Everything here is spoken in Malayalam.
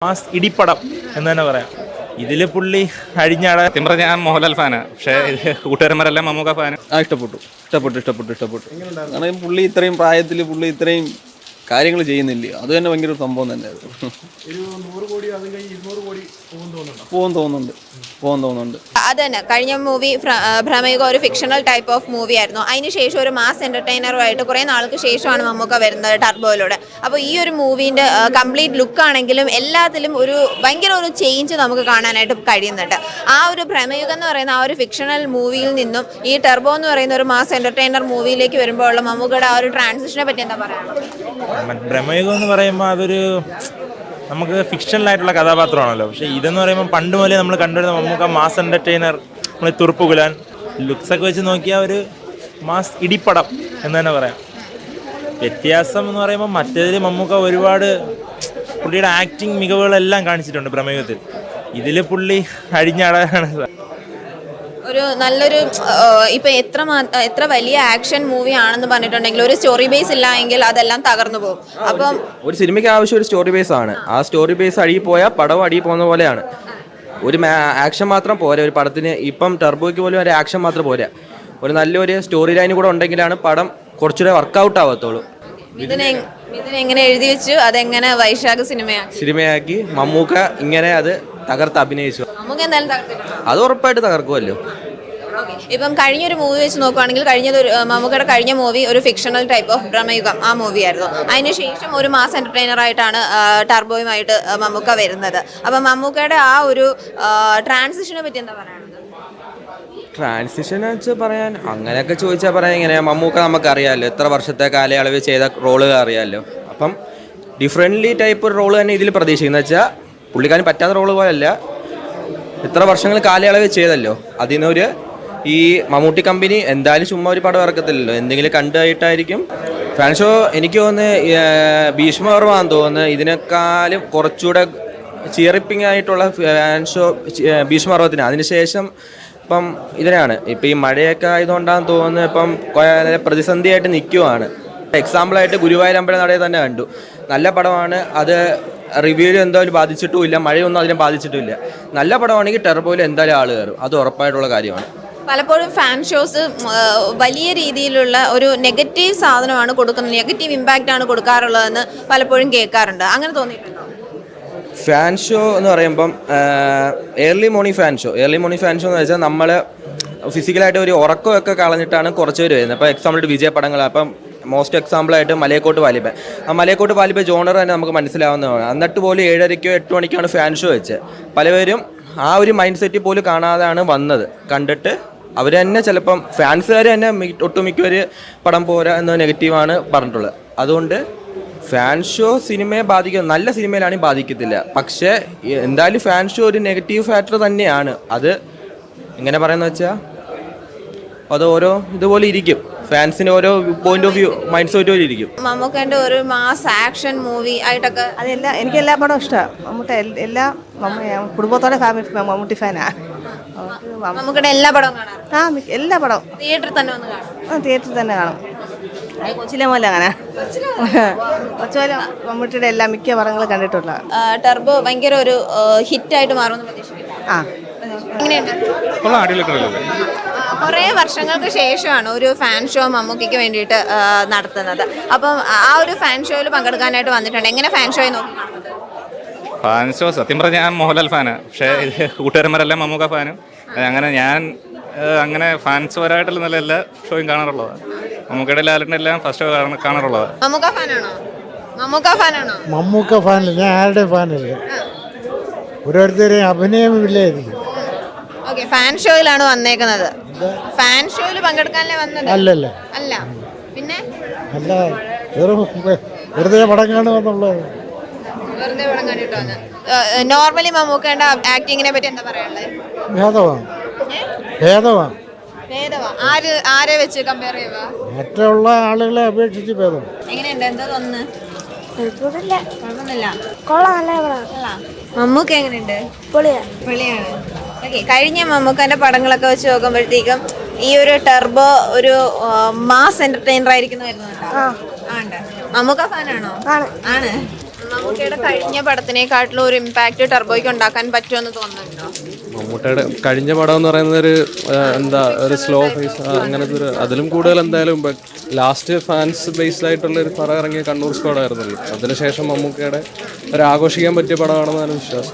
മാസ് ഇടിപ്പടം എന്ന് തന്നെ പറയാം. ഇതില് പുള്ളി അഴിഞ്ഞാട ഞാൻ മോഹൻലാൽ ഫാനാണ്. പക്ഷേ കൂട്ടുകാരന്മാരെല്ലാം മമ്മൂക്ക ഫാന്. ഇഷ്ടപ്പെട്ടു. കാരണം പുള്ളി ഇത്രയും പ്രായത്തിൽ പുള്ളി ഇത്രയും കാര്യങ്ങൾ ചെയ്യുന്നില്ലേ, അത് തന്നെ ഭയങ്കര ഒരു സംഭവം തന്നെയായിരുന്നു. പോകുന്നുണ്ട്. അത് തന്നെ കഴിഞ്ഞ മൂവി ഭ്രമയുഗം ഒരു ഫിക്ഷണൽ ടൈപ്പ് ഓഫ് മൂവി ആയിരുന്നു. അതിനുശേഷം ഒരു മാസ് എന്റർടൈനറുമായിട്ട് കുറേ നാൾക്ക് ശേഷമാണ് മമ്മൂക്ക വരുന്നത് ടർബോയിലൂടെ. അപ്പോൾ ഈ ഒരു മൂവീൻ്റെ കംപ്ലീറ്റ് ലുക്ക് ആണെങ്കിലും എല്ലാത്തിലും ഭയങ്കര ഒരു ചേഞ്ച് നമുക്ക് കാണാനായിട്ട് കഴിയുന്നുണ്ട്. ആ ഒരു ഭ്രമയുഗം എന്ന് പറയുന്ന ആ ഒരു ഫിക്ഷണൽ മൂവിയിൽ നിന്നും ഈ ടർബോ എന്ന് പറയുന്ന ഒരു മാസ് എന്റർടൈനർ മൂവിയിലേക്ക് വരുമ്പോൾ ഉള്ള മമ്മൂക്കയുടെ ആ ഒരു ട്രാൻസിഷനെ പറ്റി എന്താ പറയുക? ഭ്രമയുഗം എന്ന് പറയുമ്പോൾ അതൊരു നമുക്ക് ഫിക്ഷണലായിട്ടുള്ള കഥാപാത്രമാണല്ലോ. പക്ഷേ ഇതെന്ന് പറയുമ്പോൾ പണ്ട് മുതലേ നമ്മൾ കണ്ടുവരുന്ന മമ്മൂക്ക മാസ് എൻ്റർടൈനർ, നമ്മൾ തുറുപ്പുകുലാൻ ലുക്സൊക്കെ വെച്ച് നോക്കിയാൽ ഒരു മാസ് ഇടിപ്പടം എന്ന് തന്നെ പറയാം. വ്യത്യാസം എന്ന് പറയുമ്പോൾ മറ്റേതിൽ മമ്മൂക്ക ഒരുപാട് പുള്ളിയുടെ ആക്ടിങ് മികവുകളെല്ലാം കാണിച്ചിട്ടുണ്ട് ഭ്രമയുഗത്തിൽ. ഇതിൽ പുള്ളി അഴിഞ്ഞാടാനാണ് ഒരു നല്ലൊരു ഇപ്പം എത്ര വലിയ ആക്ഷൻ മൂവി ആണെന്ന് പറഞ്ഞിട്ടുണ്ടെങ്കിൽ ഒരു സ്റ്റോറി ബേസ് ഇല്ല എങ്കിൽ അതെല്ലാം തകർന്നു പോകും. അപ്പം ഒരു സിനിമയ്ക്ക് ആവശ്യം ഒരു സ്റ്റോറി ബേസ് ആണ്. ആ സ്റ്റോറി ബേസ് അടിയിൽ പോയാൽ പടം അടിയിൽ പോകുന്ന പോലെയാണ്. ഒരു ആക്ഷൻ മാത്രം പോരാ ഒരു പടത്തിന്. ഇപ്പം ടർബോയ്ക്ക് പോലും ഒരു ആക്ഷൻ മാത്രം പോരാ, ഒരു നല്ലൊരു സ്റ്റോറി ലൈൻ കൂടെ ഉണ്ടെങ്കിലാണ് പടം കുറച്ചുകൂടെ വർക്കൗട്ട് ആവത്തുള്ളൂ. ഇതിനെങ്ങനെ എഴുതി വെച്ചു, അതെങ്ങനെ വൈശാഖ സിനിമയാക്കി മമ്മൂക്ക ഇങ്ങനെ അത് തകർത്ത് അഭിനയിച്ചു. നമുക്ക് എന്തായാലും തകർത്തില്ല, അത് ഉറപ്പായിട്ട് തകർക്കുമല്ലോ. ഇപ്പം കഴിഞ്ഞൊരു മൂവി വെച്ച് നോക്കുകയാണെങ്കിൽ മമ്മൂക്കയുടെ കഴിഞ്ഞ മൂവി ഒരു ഫിക്ഷണൽ ടൈപ്പ് ഓഫ് ഭ്രമയുഗം ആ മൂവി ആയിരുന്നു. അതിനുശേഷം ഒരു മാസ് എന്റർടൈനർ ആയിട്ടാണ് ടർബോയുമായിട്ട് മമ്മൂക്ക വരുന്നത്. അപ്പം മമ്മൂക്കയുടെ ആ ഒരു ട്രാൻസിഷനെ പറ്റി എന്താ പറയാനുള്ളത്? ട്രാൻസിഷൻ വെച്ച് പറയാൻ അങ്ങനെയൊക്കെ ചോദിച്ചാൽ പറയാൻ ഇങ്ങനെ മമ്മൂക്ക നമുക്കറിയാമല്ലോ, എത്ര വർഷത്തെ കാലയളവ് ചെയ്ത റോള് അറിയാമല്ലോ. അപ്പം ഡിഫറെൻ്റ്ലി ടൈപ്പ് റോള് തന്നെ ഇതിൽ പ്രതീക്ഷിക്കുന്നത് വെച്ചാൽ പുള്ളിക്കാരൻ പറ്റാത്ത റോള് പോലല്ല, എത്ര വർഷങ്ങൾ കാലയളവ് ചെയ്തല്ലോ. അതിനൊരു ഈ മമ്മൂട്ടി കമ്പനി എന്തായാലും ചുമ്മാ ഒരു പടം ഇറക്കത്തില്ലല്ലോ, എന്തെങ്കിലും കണ്ടായിട്ടായിരിക്കും. ഫാൻ ഷോ എനിക്ക് തോന്നുന്നു ഭീഷ്മപർവമാണെന്ന് തോന്നുന്നു ഇതിനേക്കാളും കുറച്ചുകൂടെ ചിയറിപ്പിംഗ് ആയിട്ടുള്ള ഫാൻ ഷോ ഭീഷ്മപർവത്തിന്. അതിനുശേഷം ഇപ്പം ഇതിനാണ് ഇപ്പം ഈ മഴയൊക്കെ ആയതുകൊണ്ടാണെന്ന് തോന്നുന്നു ഇപ്പം പ്രതിസന്ധിയായിട്ട് നിൽക്കുവാണ്. എക്സാമ്പിളായിട്ട് ഗുരുവായൂരമ്പലം നടയിൽ തന്നെ കണ്ടു, നല്ല പടമാണ്. അത് റിവ്യൂവിൽ എന്തായാലും ബാധിച്ചിട്ടുമില്ല, മഴയൊന്നും അതിനെ ബാധിച്ചിട്ടുമില്ല. നല്ല പടമാണെങ്കിൽ ടെർബോയിൽ എന്തായാലും ആൾ കയറും, അത് ഉറപ്പായിട്ടുള്ള കാര്യമാണ്. പലപ്പോഴും ഫാൻ ഷോസ് വലിയ രീതിയിലുള്ള ഒരു നെഗറ്റീവ് സാധനമാണ് കൊടുക്കുന്നത്, നെഗറ്റീവ് ഇമ്പാക്റ്റ് ആണ് കൊടുക്കാറുള്ളതെന്ന് പലപ്പോഴും കേൾക്കാറുണ്ട്. അങ്ങനെ തോന്നിയിട്ടുണ്ടോ? ഫാൻ ഷോ എന്ന് പറയുമ്പം ഏർലി മോർണിംഗ് ഫാൻ ഷോ എന്ന് വെച്ചാൽ നമ്മൾ ഫിസിക്കലായിട്ട് ഒരു ഉറക്കമൊക്കെ കളഞ്ഞിട്ടാണ് കുറച്ച് പേര് വരുന്നത്. അപ്പോൾ എക്സാമ്പിളായിട്ട് വിജയ പടങ്ങൾ, അപ്പം മോസ്റ്റ് എക്സാമ്പിളായിട്ട് മലയക്കോട്ട് വാലിബൻ. ആ മലയക്കോട്ട് വാലിബൻ ജോണർ തന്നെ നമുക്ക് മനസ്സിലാവുന്നതാണ്. എന്നിട്ട് പോലും 7:30-ോ 8 മണിക്കാണ് ഫാൻ ഷോ വെച്ചത്. പലവരും ആ ഒരു മൈൻഡ് സെറ്റ് പോലും കാണാതെയാണ് വന്നത്. കണ്ടിട്ട് അവർ തന്നെ ചിലപ്പം ഫാൻസുകാർ തന്നെ ഒട്ടുമിക്കവർ പടം പോരാ എന്ന നെഗറ്റീവാണ് പറഞ്ഞിട്ടുള്ളത്. അതുകൊണ്ട് ഫാൻ ഷോ സിനിമയെ ബാധിക്കും, നല്ല സിനിമയിലാണെങ്കിൽ ബാധിക്കത്തില്ല. പക്ഷേ എന്തായാലും ഫാൻ ഷോ ഒരു നെഗറ്റീവ് ഫാക്ടർ തന്നെയാണ്. അത് എങ്ങനെ പറയുന്നത് വെച്ചാൽ അത് ഓരോ ഇതുപോലെ ഇരിക്കും, ഫാൻസിന് ഓരോ point of view mind set പോലെ ഇരിക്കും. മമ്മൂക്കൻ്റെ ഒരു മാസ് ആക്ഷൻ മൂവി ആയിട്ടൊക്കെ അതെല്ലാം എനിക്ക് എല്ലാ പടവും ഇഷ്ടമാണ്. കുടുംബത്തോടെ മമ്മൂട്ടി ഫാനാണ്. മമ്മൂക്കയുടെ എല്ലാ പടവും കാണാം. എല്ലാ പടവും തിയേറ്ററിൽ തന്നെ വന്ന് കാണാം. തിയേറ്ററിൽ തന്നെ കാണും. കൊച്ചിലെ പോലെ അങ്ങനെ കൊച്ചുപോലെ മമ്മൂട്ടിയുടെ എല്ലാ മിക്ക പടങ്ങളും കണ്ടിട്ടുള്ള. ടർബോ ഭയങ്കര ഒരു ഹിറ്റായിട്ട് മാറുമെന്ന് പ്രതീക്ഷിക്കുന്നു. എങ്ങനെയുണ്ട്? കുറേ വർഷങ്ങൾക്ക് ശേഷമാണ് ഒരു ഫാൻ ഷോ മമ്മൂക്കയ്ക്ക് വേണ്ടിയിട്ട് നടത്തുന്നത്. അപ്പം ആ ഒരു ഫാൻ ഷോയിൽ പങ്കെടുക്കാനായിട്ട് വന്നിട്ടുണ്ട്. എങ്ങനെ ഫാൻ ഷോയെ നോക്കി? ഫാൻ ഷോ സത്യം പറഞ്ഞാൽ ഞാൻ മോഹൻലാൽ ഫാനാണ്. പക്ഷേ കൂട്ടുകാരന്മാരെല്ലാം മമ്മൂക്ക ഫാനും. അങ്ങനെ ഫാൻസ് പരമായിട്ടുള്ള നല്ല എല്ലാ ഷോയും കാണാറുള്ളതാണ്. മമ്മൂക്കയുടെ ലാലിൻ്റെ എല്ലാം ഫസ്റ്റ് ഷോ കാണാറുള്ളത്. മമ്മൂക്ക ഫാനാണോ? മമ്മൂക്ക ഫാനല്ല, ഞാൻ ആരുടെ ഫാനല്ല. ഓരോരുത്തരെയും അഭിനയമില്ലേ. ഓക്കെ, ഫാൻ ഷോയിലാണ് വന്നേക്കുന്നത്. ഫാൻ ഷോയിൽ പങ്കെടുക്കാനല്ലേ വന്നത്? അല്ല പിന്നെ അല്ല, വെറുതെ പടം കാണുമെന്നുള്ളത്. വെറുതെ പടം കണ്ടിട്ട് വന്ന്. നോർമലി മമ്മൂക്കയുടെ ആക്ടിങ്ങിനെ പറ്റി എന്താ പറയാനുള്ളത്? ഭേദമാണ്. ആരെ വെച്ച് കമ്പയർ ചെയ്യുക? മറ്റുള്ള ആളുകളെ അപേക്ഷിച്ച് ഭേദം. എങ്ങനെയുണ്ട്? എന്താ തോന്നുന്നു? മമ്മൂക്ക എങ്ങനെയുണ്ട്? പൊളിയാണ്. ഓക്കെ, കഴിഞ്ഞ മമ്മൂക്കന്റെ പടങ്ങളൊക്കെ വെച്ച് നോക്കുമ്പോഴത്തേക്കും ഈ ഒരു ടർബോ ഒരു മാസ് എന്റർടൈനർ ആയിരിക്കുന്നു വരുന്നുണ്ടോ? മമ്മൂക്ക ഫാനാണോ? ആണ്. മമ്മൂക്കയുടെ കഴിഞ്ഞ പടത്തിനെക്കാട്ടിലും ഒരു ഇമ്പാക്ട് ടർബോയ്ക്ക് ഉണ്ടാക്കാൻ പറ്റുമെന്ന് തോന്നുന്നുണ്ടോ? മമ്മൂട്ടിയുടെ കഴിഞ്ഞ പടം എന്ന് പറയുന്നത് ഒരു എന്താ ഒരു സ്ലോ ഫേസ് അങ്ങനത്തെ ഒരു അതിലും കൂടുതൽ എന്തായാലും ലാസ്റ്റ് ഫാൻസ് ബേസ്ഡ് ആയിട്ടുള്ള ഒരു പടം ഇറങ്ങിയ കണ്ണൂർ സ്ക്വാഡ് ആയിരുന്നല്ലോ. അതിനുശേഷം മമ്മൂക്കയുടെ ഒരു ആഘോഷിക്കാൻ പറ്റിയ പടമാണെന്നാണ് വിശ്വാസം.